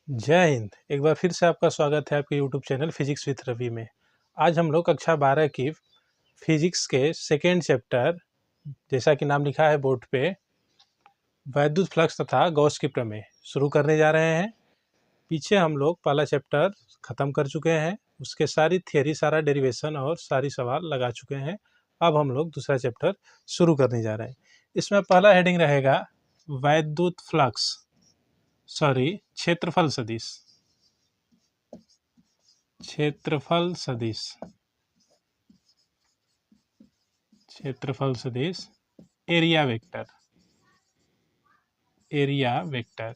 जय हिंद। एक बार फिर से आपका स्वागत है आपके YouTube channel physics with Ravi में। आज हम लोग कक्षा 12 की फिजिक्स के सेकेंड चैप्टर, जैसा कि नाम लिखा है बोर्ड पे, वैद्युत फ्लक्स तथा गॉस की प्रमेय शुरू करने जा रहे हैं। पीछे हम लोग पहला चैप्टर ख़त्म कर चुके हैं, उसके सारी थियरी, सारा डेरिवेशन और सारी सवाल लगा चुके हैं। अब हम लोग दूसरा चैप्टर शुरू करने जा रहे हैं। इसमें पहला हेडिंग रहेगा वैद्युत फ्लक्स, क्षेत्रफल सदिश। क्षेत्रफल सदिश, क्षेत्रफल सदिश, एरिया वेक्टर। एरिया वेक्टर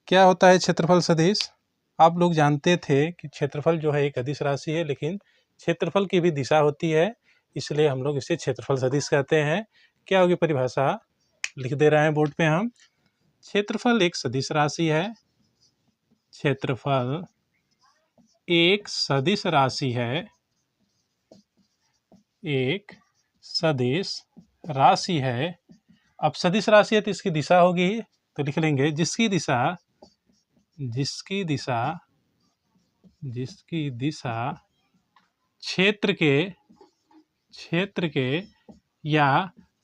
क्या होता है? क्षेत्रफल सदिश आप लोग जानते थे कि क्षेत्रफल जो है एक अदिश राशि है, लेकिन क्षेत्रफल की भी दिशा होती है, इसलिए हम लोग इसे क्षेत्रफल सदिश कहते हैं। क्या होगी परिभाषा? लिख दे रहे हैं बोर्ड पे हम। क्षेत्रफल एक सदिश राशि है। क्षेत्रफल एक सदिश राशि है। एक सदिश राशि है। अब सदिश राशि है तो इसकी दिशा होगी, तो लिख लेंगे जिसकी दिशा क्षेत्र के या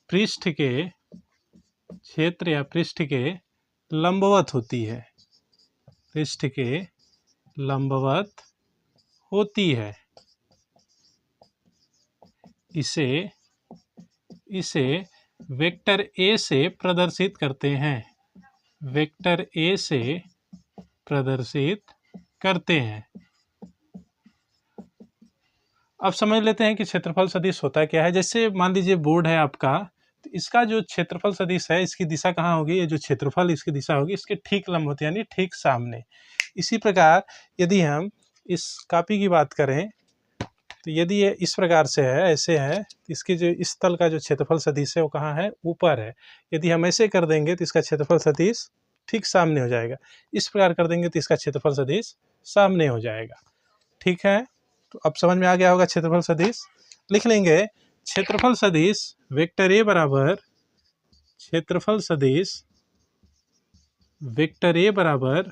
पृष्ठ के लंबवत होती है। पृष्ठ के लंबवत होती है। इसे वेक्टर ए से प्रदर्शित करते हैं। वेक्टर ए से प्रदर्शित करते हैं। अब समझ लेते हैं कि क्षेत्रफल सदिश होता क्या है। जैसे मान लीजिए बोर्ड है आपका, तो इसका जो क्षेत्रफल सदिश है, इसकी दिशा कहाँ होगी? ये जो क्षेत्रफल इसकी दिशा होगी इसके ठीक लंब होती है, यानी ठीक सामने। इसी प्रकार यदि हम इस कॉपी की बात करें, तो यदि ये इस प्रकार से है, ऐसे है, तो इसके जो इस तल का जो क्षेत्रफल सदिश है वो कहाँ है? ऊपर है। यदि हम ऐसे कर देंगे तो इसका क्षेत्रफल सदिश ठीक सामने हो जाएगा। इस प्रकार कर देंगे तो इसका क्षेत्रफल सदिश सामने हो जाएगा। ठीक है, तो अब समझ में आ गया होगा क्षेत्रफल सदिश। लिख लेंगे क्षेत्रफल सदिश वेक्टर ए बराबर, क्षेत्रफल सदिश वेक्टर ए बराबर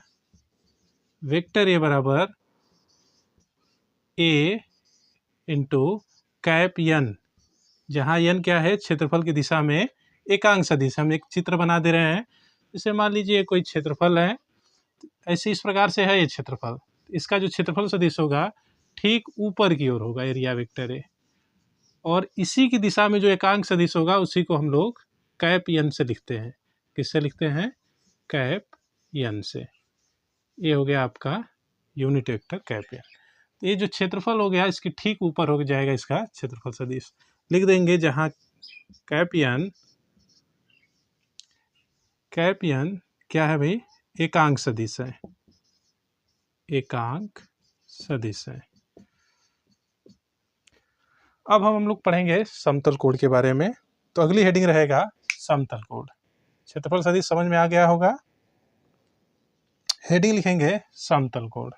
ए इंटू कैप एन, जहाँ एन क्या है? क्षेत्रफल की दिशा में एकांक सदिश। हम एक चित्र बना दे रहे हैं। जैसे मान लीजिए कोई क्षेत्रफल है, ऐसे इस प्रकार से है ये क्षेत्रफल। इसका जो क्षेत्रफल सदिश होगा ठीक ऊपर की ओर होगा, एरिया वेक्टर है। और इसी की दिशा में जो एकांक सदिश होगा उसी को हम लोग कैप एन से लिखते हैं। किससे लिखते हैं? कैप एन से। ये हो गया आपका यूनिट वेक्टर कैप एन। ये जो क्षेत्रफल हो गया इसकी ठीक ऊपर हो जाएगा इसका क्षेत्रफल सदिश। लिख देंगे जहाँ कैप एन क्या है भाई? एकांक सदिश है। एकांक सदिश है। अब हम लोग पढ़ेंगे समतल कोण के बारे में। तो अगली हेडिंग रहेगा समतल कोण। क्षेत्रफल सदिश समझ में आ गया होगा। हेडिंग लिखेंगे समतल कोण।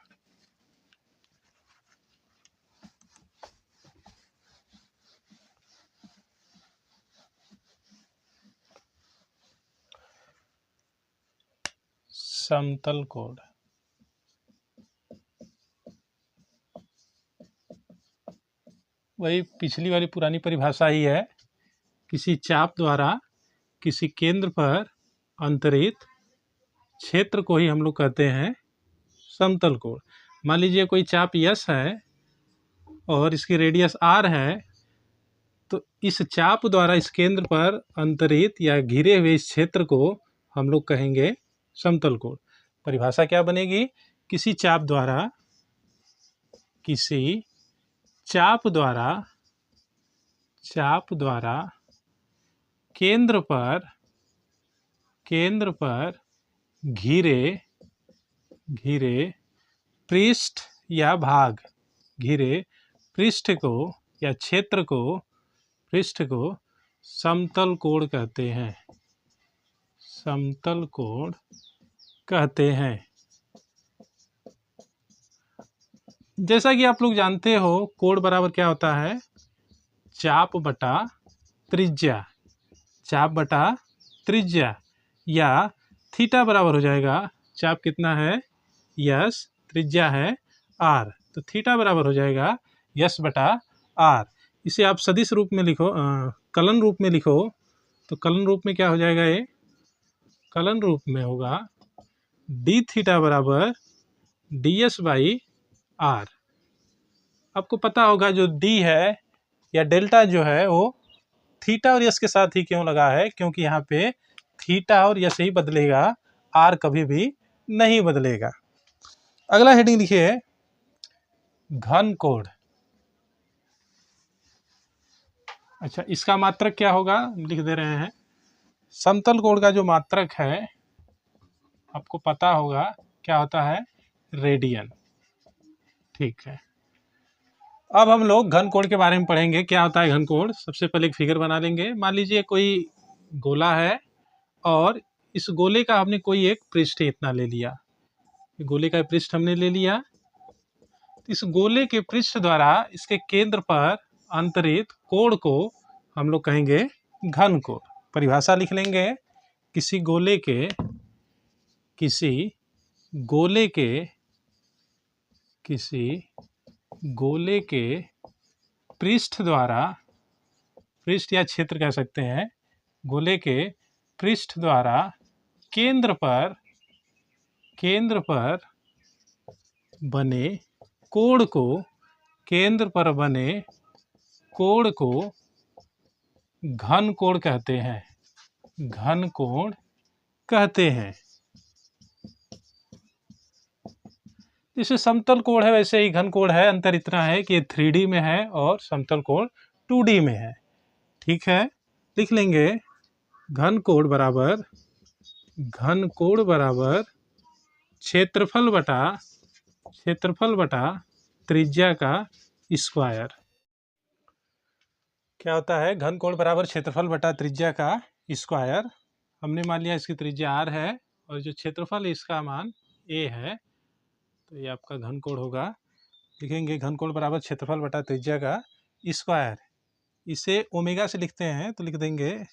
समतल कोण वही पिछली वाली पुरानी परिभाषा ही है। किसी चाप द्वारा किसी केंद्र पर अंतरित क्षेत्र को ही हम लोग कहते हैं समतल कोण। मान लीजिए कोई चाप यस है और इसकी रेडियस आर है, तो इस चाप द्वारा इस केंद्र पर अंतरित या घिरे हुए इस क्षेत्र को हम लोग कहेंगे समतल कोण। परिभाषा क्या बनेगी? किसी चाप द्वारा केंद्र पर घिरे पृष्ठ या भाग, घिरे पृष्ठ को या क्षेत्र को, पृष्ठ को समतल कोण कहते हैं। समतल कोण कहते हैं। जैसा कि आप लोग जानते हो, कोण बराबर क्या होता है? चाप बटा त्रिज्या। चाप बटा त्रिज्या, या थीटा बराबर हो जाएगा चाप कितना है यस, त्रिज्या है आर, तो थीटा बराबर हो जाएगा यस बटा आर। इसे आप सदिश रूप में लिखो, कलन रूप में लिखो, तो कलन रूप में क्या हो जाएगा, ये कलन रूप में होगा डी थीटा बराबर डी एस बाई आर। आपको पता होगा जो डी है या डेल्टा जो है वो थीटा और यस के साथ ही क्यों लगा है, क्योंकि यहाँ पे थीटा और यस ही बदलेगा, आर कभी भी नहीं बदलेगा। अगला हेडिंग लिखिए घन कोण। अच्छा, इसका मात्रक क्या होगा लिख दे रहे हैं। समतल कोण का जो मात्रक है आपको पता होगा क्या होता है, रेडियन। ठीक है, अब हम लोग घन कोण के बारे में पढ़ेंगे। क्या होता है घन कोण? सबसे पहले एक फिगर बना लेंगे। मान लीजिए कोई गोला है और इस गोले का हमने कोई एक पृष्ठ इतना ले लिया, गोले का पृष्ठ हमने ले लिया। इस गोले के पृष्ठ द्वारा इसके केंद्र पर अंतरित कोण को हम लोग कहेंगे घन कोण। परिभाषा लिख लेंगे, किसी गोले के पृष्ठ द्वारा, पृष्ठ या क्षेत्र कह सकते हैं, गोले के पृष्ठ द्वारा केंद्र पर बने कोण को घन कोण कहते हैं, घन कोण कहते हैं। जैसे समतल कोण है वैसे ही घन कोण है, अंतर इतना है कि ये 3D में है और समतल कोण 2D में है। ठीक है, लिख लेंगे घन कोण बराबर क्षेत्रफल बटा त्रिज्या का स्क्वायर। क्या होता है, घन कोण बराबर क्षेत्रफल बटा त्रिज्या का स्क्वायर। हमने मान लिया इसकी त्रिज्या r है और जो क्षेत्रफल है इसका मान a है, तो ये आपका घन कोण होगा। लिखेंगे घन कोण बराबर क्षेत्रफल बटा त्रिज्या का स्क्वायर। इसे ओमेगा से लिखते हैं, तो लिख देंगे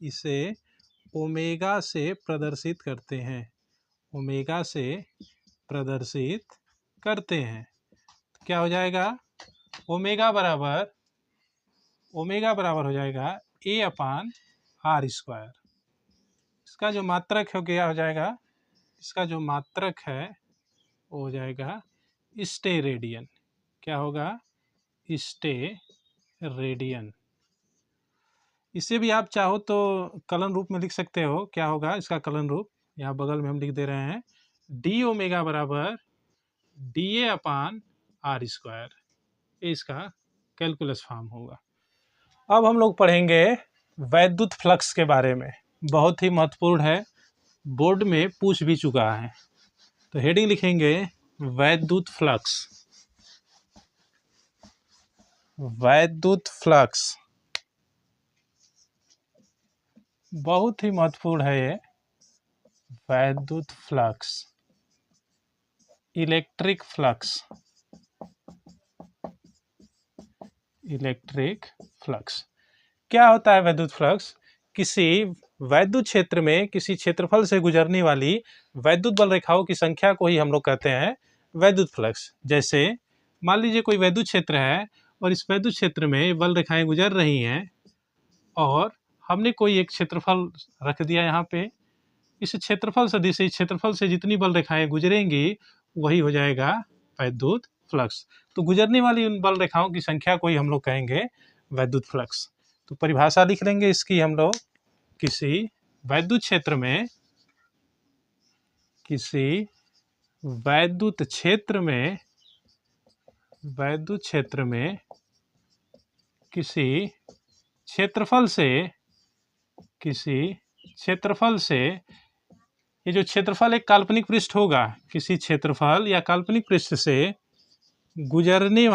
इसे ओमेगा से प्रदर्शित करते हैं, ओमेगा से प्रदर्शित करते हैं। तो क्या हो जाएगा, ओमेगा बराबर हो जाएगा a अपान आर स्क्वायर। इसका जो मात्रक है क्या हो जाएगा, इसका जो मात्रक है वो हो जाएगा स्टे रेडियन। क्या होगा, स्टे रेडियन। इसे भी आप चाहो तो कलन रूप में लिख सकते हो। क्या होगा इसका कलन रूप, यहाँ बगल में हम लिख दे रहे हैं, डी ओमेगा बराबर D A upon R square. इसका कैलकुलस फॉर्म होगा। अब हम लोग पढ़ेंगे वैद्युत फ्लक्स के बारे में, बहुत ही महत्वपूर्ण है, बोर्ड में पूछ भी चुका है। तो हेडिंग लिखेंगे वैद्युत फ्लक्स। वैद्युत फ्लक्स बहुत ही महत्वपूर्ण है ये, वैद्युत flux, electric flux, electric flux. क्या होता है वैद्युत फ्लक्स? किसी वैद्युत क्षेत्र में किसी क्षेत्रफल से गुजरने वाली वैद्युत बल रेखाओं की संख्या को ही हम लोग कहते हैं वैद्युत फ्लक्स। जैसे मान लीजिए कोई वैद्युत क्षेत्र है और इस वैद्युत क्षेत्र में बल रेखाएं गुजर रही हैं और हमने कोई एक क्षेत्रफल रख दिया यहाँ पे। इस क्षेत्रफल सदिश इस क्षेत्रफल से जितनी बल रेखाएं गुजरेंगी वही हो जाएगा वैद्युत फ्लक्स। तो गुजरने वाली उन बल रेखाओं की संख्या को ही हम लोग कहेंगे वैद्युत फ्लक्स। तो परिभाषा लिख लेंगे इसकी हम लोग, किसी वैद्युत क्षेत्र में किसी क्षेत्रफल से ये जो क्षेत्रफल एक काल्पनिक पृष्ठ होगा, किसी क्षेत्रफल या काल्पनिक पृष्ठ से गुजरने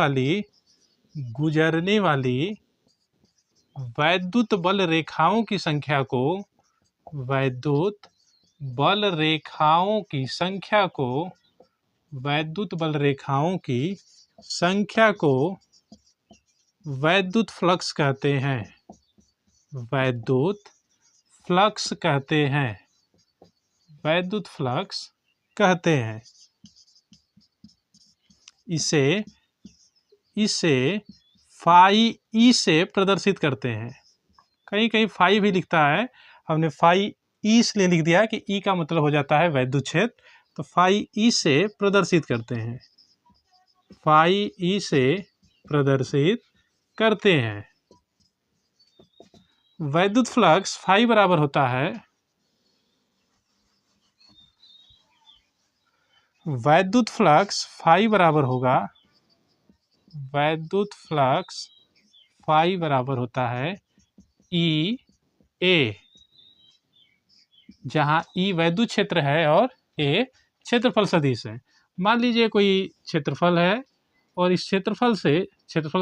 वाली वैद्युत बल रेखाओं की संख्या को वैद्युत बल रेखाओं की संख्या को वैद्युत फ्लक्स कहते हैं, वैद्युत फ्लक्स कहते हैं। वैद्युत फ्लक्स कहते हैं। इसे फाई ई से प्रदर्शित करते हैं। कहीं कहीं फाई भी लिखता है, हमने फाई ई इसलिए लिख दिया कि ई का मतलब हो जाता है वैद्युत क्षेत्र, तो फाई ई से प्रदर्शित करते हैं। फाई ई से प्रदर्शित करते हैं। वैद्युत फ्लक्स फाई बराबर होता है, वैद्युत फ्लक्स फाई बराबर होगा, वैद्युत फ्लक्स फाई बराबर होता है ई ए, जहाँ ई वैद्युत क्षेत्र है और ए क्षेत्रफल सदिश है। मान लीजिए कोई क्षेत्रफल है और इस क्षेत्रफल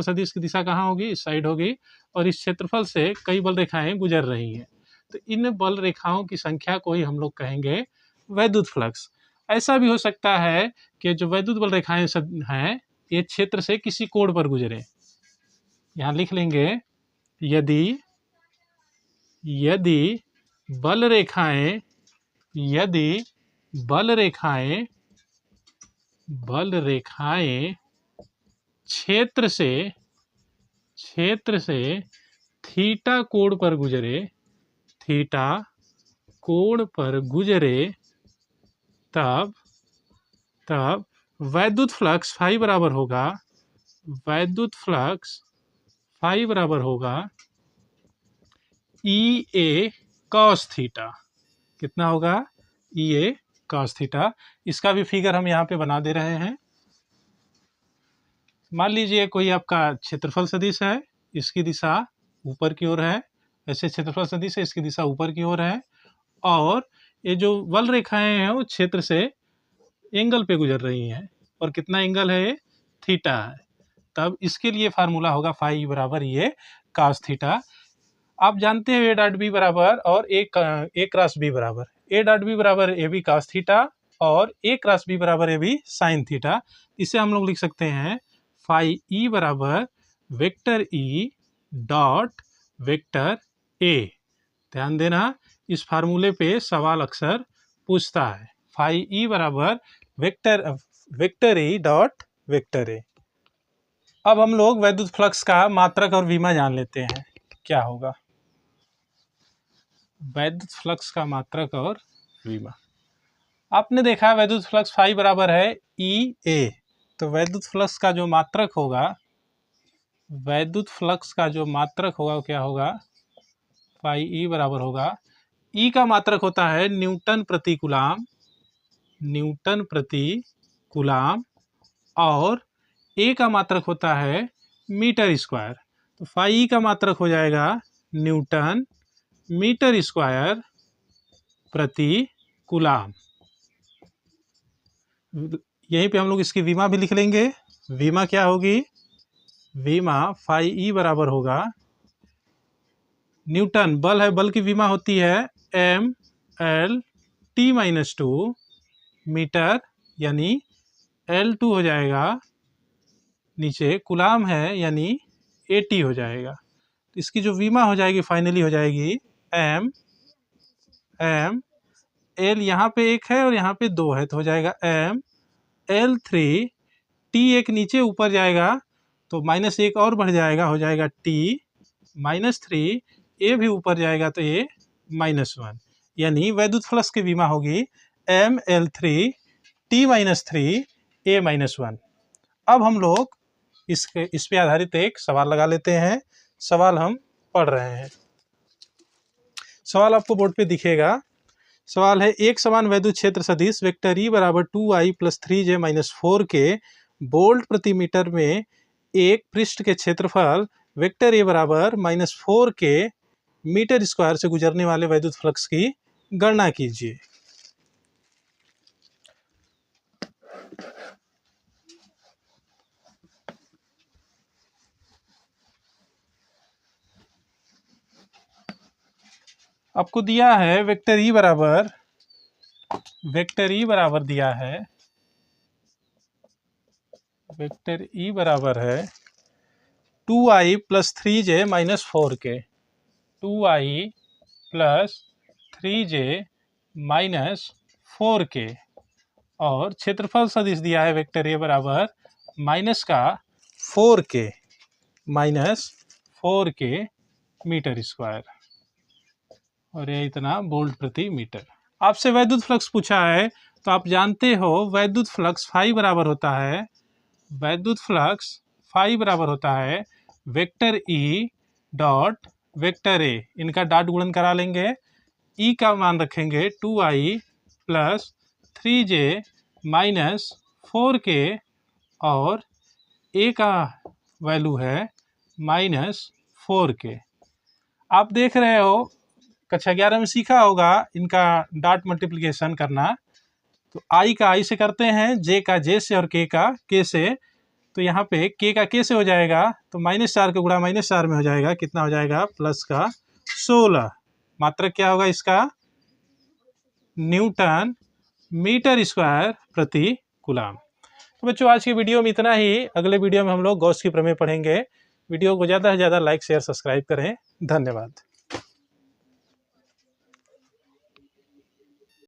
सदिश की दिशा कहाँ होगी, इस साइड होगी, और इस क्षेत्रफल से कई बल रेखाएं गुजर रही हैं। तो इन बल रेखाओं की संख्या को ही हम लोग कहेंगे वैद्युत फ्लक्स। ऐसा भी हो सकता है कि जो वैद्युत बल रेखाएं हैं ये क्षेत्र से किसी कोण पर गुजरे। यहाँ लिख लेंगे, यदि बल रेखाएं क्षेत्र से थीटा कोण पर गुजरे, तब वैद्युत फ्लक्स फाई बराबर होगा ई ए कॉस थीटा। कितना होगा, ई ए कॉस थीटा। इसका भी फिगर हम यहाँ पे बना दे रहे हैं। मान लीजिए कोई आपका क्षेत्रफल सदिश है, इसकी दिशा ऊपर की ओर है, ऐसे क्षेत्रफल सदिश है, इसकी दिशा ऊपर की ओर है, और ये जो बल रेखाएं हैं वो क्षेत्र से एंगल पे गुजर रही हैं, और कितना एंगल है, थीटा है। तब इसके लिए फार्मूला होगा फाई बराबर ये कास थीटा। आप जानते हैं ए डॉट बी बराबर और ए क्रॉस बी बराबर, ए डॉट बी बराबर ए बी कास थीटा और ए क्रॉस बी बराबर ए बी साइन थीटा। इसे हम लोग लिख सकते हैं फाई ई बराबर vector E dot vector A. ध्यान देना, इस फार्मूले पे सवाल अक्सर पूछता है। फाई ई बराबर vector E dot vector A. अब हम लोग वैद्युत फ्लक्स का मात्रक और विमा जान लेते हैं, क्या होगा वैद्युत फ्लक्स का मात्रक और विमा। आपने देखा वैद्युत फ्लक्स फाई बराबर है ई ए, तो वैद्युत फ्लक्स का जो मात्रक होगा वो क्या होगा, फाई ई बराबर होगा, ई का मात्रक होता है न्यूटन प्रति कूलाम, और ए का मात्रक होता है मीटर स्क्वायर। तो फाई ई का मात्रक हो जाएगा न्यूटन मीटर स्क्वायर प्रति कूलाम। यहीं पे हम लोग इसकी विमा भी लिख लेंगे। विमा क्या होगी, विमा फाई ई बराबर होगा, न्यूटन बल है, बल की विमा होती है M L T minus 2 metre, यानी L2 हो जाएगा, नीचे कूलाम है यानी AT हो जाएगा। इसकी जो विमा हो जाएगी फाइनली हो जाएगी एम एल, यहाँ पे एक है और यहाँ पे 2 है, तो हो जाएगा एम L3 T, एक नीचे ऊपर जाएगा तो -1 और बढ़ जाएगा, हो जाएगा T -3, ए भी ऊपर जाएगा तो ए -1, यानी वैद्युत फ्लक्स की विमा होगी ML3 T -3 A -1। अब हम लोग इस पे आधारित एक सवाल लगा लेते हैं। सवाल हम पढ़ रहे हैं, सवाल आपको बोर्ड पे दिखेगा। सवाल है, एक समान वैद्युत क्षेत्र सदिश वेक्टर ई बराबर 2i + 3j - 4 के वोल्ट प्रति मीटर में एक पृष्ठ के क्षेत्रफल वेक्टर ए बराबर -4 के मीटर स्क्वायर से गुजरने वाले वैद्युत फ्लक्स की गणना कीजिए। आपको दिया है वेक्टर ई बराबर है 2i + 3j - 4 के, 2i + 3j - 4 के, और क्षेत्रफल सदिश दिया है वेक्टर ए बराबर माइनस का 4k मीटर स्क्वायर, और ये इतना वोल्ट प्रति मीटर। आपसे वैद्युत फ्लक्स पूछा है, तो आप जानते हो वैद्युत फ्लक्स फाई बराबर होता है, वैद्युत फ्लक्स फाई बराबर होता है vector E dot vector A, इनका डॉट गुणन करा लेंगे, ई का मान रखेंगे 2i plus 3j minus 4k, और ए का वैल्यू है माइनस 4k। आप देख रहे हो कक्षा 11 में सीखा होगा इनका डॉट मल्टीप्लिकेशन करना, तो आई का आई से करते हैं, जे का जे से और के का के से, तो यहाँ पे के का के से हो जाएगा, तो -4 का गुणा -4 में हो जाएगा, कितना हो जाएगा प्लस का 16, मात्रक क्या होगा इसका न्यूटन मीटर स्क्वायर प्रति कूलम। तो बच्चों आज की वीडियो में इतना ही, अगले वीडियो में हम लोग गॉस की प्रमेय पढ़ेंगे। वीडियो को ज़्यादा से ज़्यादा लाइक शेयर सब्सक्राइब करें। धन्यवाद।